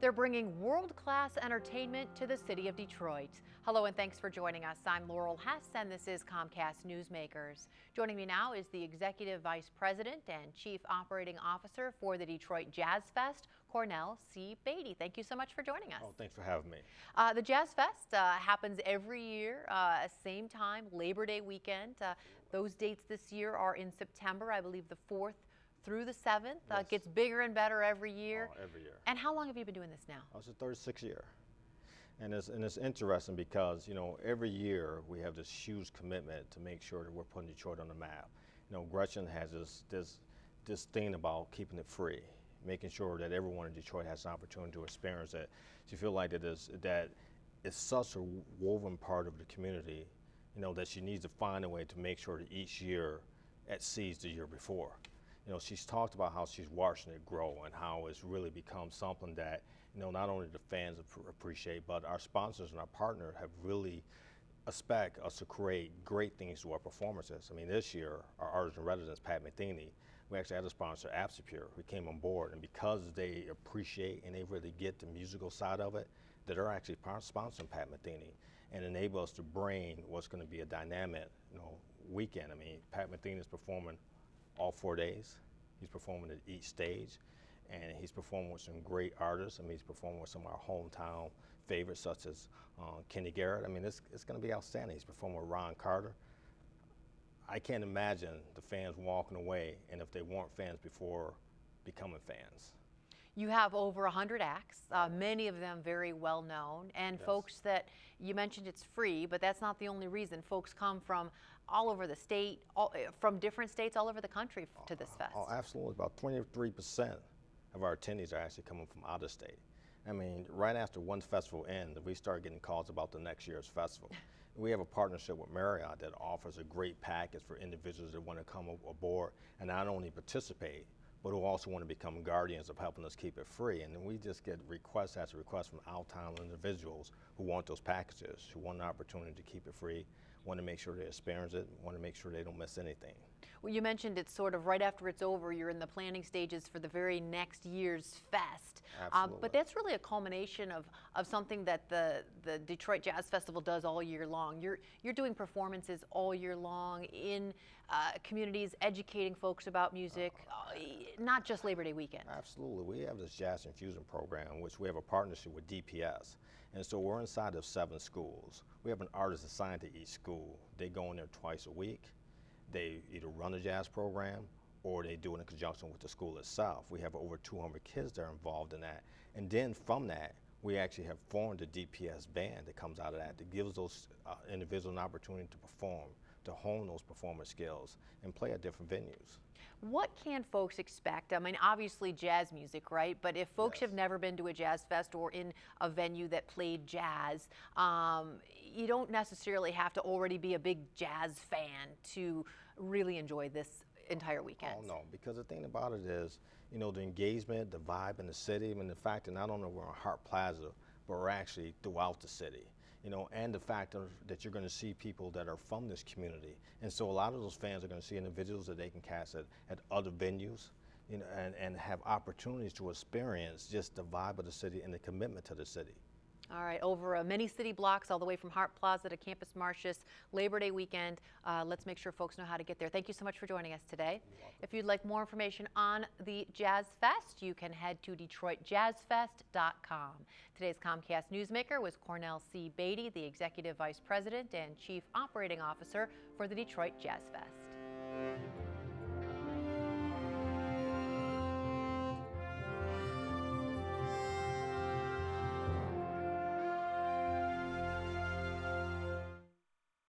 They're bringing world-class entertainment to the city of Detroit. Hello and thanks for joining us. I'm Laurel Hess and this is COMCAST Newsmakers. Joining me now is the Executive Vice President and Chief Operating Officer for the Detroit Jazz Fest, Cornell C. Batie. Thank you so much for joining us. Oh, thanks for having me. The Jazz Fest happens every year, same time, Labor Day weekend. Those dates this year are in September, I believe the 4th through the 7th. Yes. It gets bigger and better every year. Oh, every year. And how long have you been doing this now? It's the 36th year. And it's interesting because, you know, every year we have this huge commitment to make sure that we're putting Detroit on the map. You know, Gretchen has this thing about keeping it free, making sure that everyone in Detroit has an opportunity to experience it. She feels like that it's such a woven part of the community, you know, that she needs to find a way to make sure that each year exceeds the year before. You know, she's talked about how she's watching it grow and how it's really become something that, you know, not only the fans appreciate, but our sponsors and our partners have really expect us to create great things to our performances. I mean, this year, our artist in residence, Pat Metheny, we actually had a sponsor, Apsipure, who came on board, and because they appreciate and they really get the musical side of it, that they're actually sponsoring Pat Metheny and enable us to bring what's going to be a dynamic, you know, weekend. I mean, Pat Metheny is performing all 4 days. He's performing at each stage, and he's performing with some great artists. I mean, he's performing with some of our hometown favorites, such as Kenny Garrett. I mean, it's going to be outstanding. He's performing with Ron Carter. I can't imagine the fans walking away, and if they weren't fans before, becoming fans. You have over 100 acts, many of them very well known, and Yes. folks that you mentioned it's free, but that's not the only reason. Folks come from all over the state, from different states all over the country to this fest. Oh, absolutely. About 23% of our attendees are actually coming from out of state. I mean, right after one festival ends, we start getting calls about the next year's festival. We have a partnership with Marriott that offers a great package for individuals that want to come aboard and not only participate, but who also want to become guardians of helping us keep it free. And then we just get requests after requests from out-of-town individuals who want those packages, who want an opportunity to keep it free, want to make sure they experience it, want to make sure they don't miss anything. Well, you mentioned it's sort of right after it's over, you're in the planning stages for the very next year's fest. Absolutely. But that's really a culmination of something that the Detroit Jazz Festival does all year long. You're doing performances all year long in communities, educating folks about music, not just Labor Day weekend. Absolutely. We have this Jazz Infusion program, which we have a partnership with DPS. And so we're inside of 7 schools. We have an artist assigned to each school. They go in there twice a week. They either run a jazz program or they do it in conjunction with the school itself. We have over 200 kids that are involved in that. And then from that, we actually have formed a DPS band that comes out of that gives those individuals an opportunity to perform, to hone those performance skills and play at different venues. What can folks expect? I mean, obviously jazz music, right? But if folks Yes. have never been to a jazz fest or in a venue that played jazz, you don't necessarily have to already be a big jazz fan to really enjoy this entire weekend. Oh no, because the thing about it is, you know, the engagement, the vibe in the city, I mean, the fact that not only we're on Hart Plaza, but we're actually throughout the city, you know, and the fact that you're going to see people that are from this community. And so a lot of those fans are going to see individuals that they can cast at other venues, you know, and have opportunities to experience just the vibe of the city and the commitment to the city. All right, over many city blocks, all the way from Hart Plaza to Campus Martius, Labor Day weekend. Let's make sure folks know how to get there. Thank you so much for joining us today. If you'd like more information on the Jazz Fest, you can head to DetroitJazzFest.com. Today's COMCAST Newsmaker was Cornell C. Batie, the Executive Vice President and Chief Operating Officer for the Detroit Jazz Fest.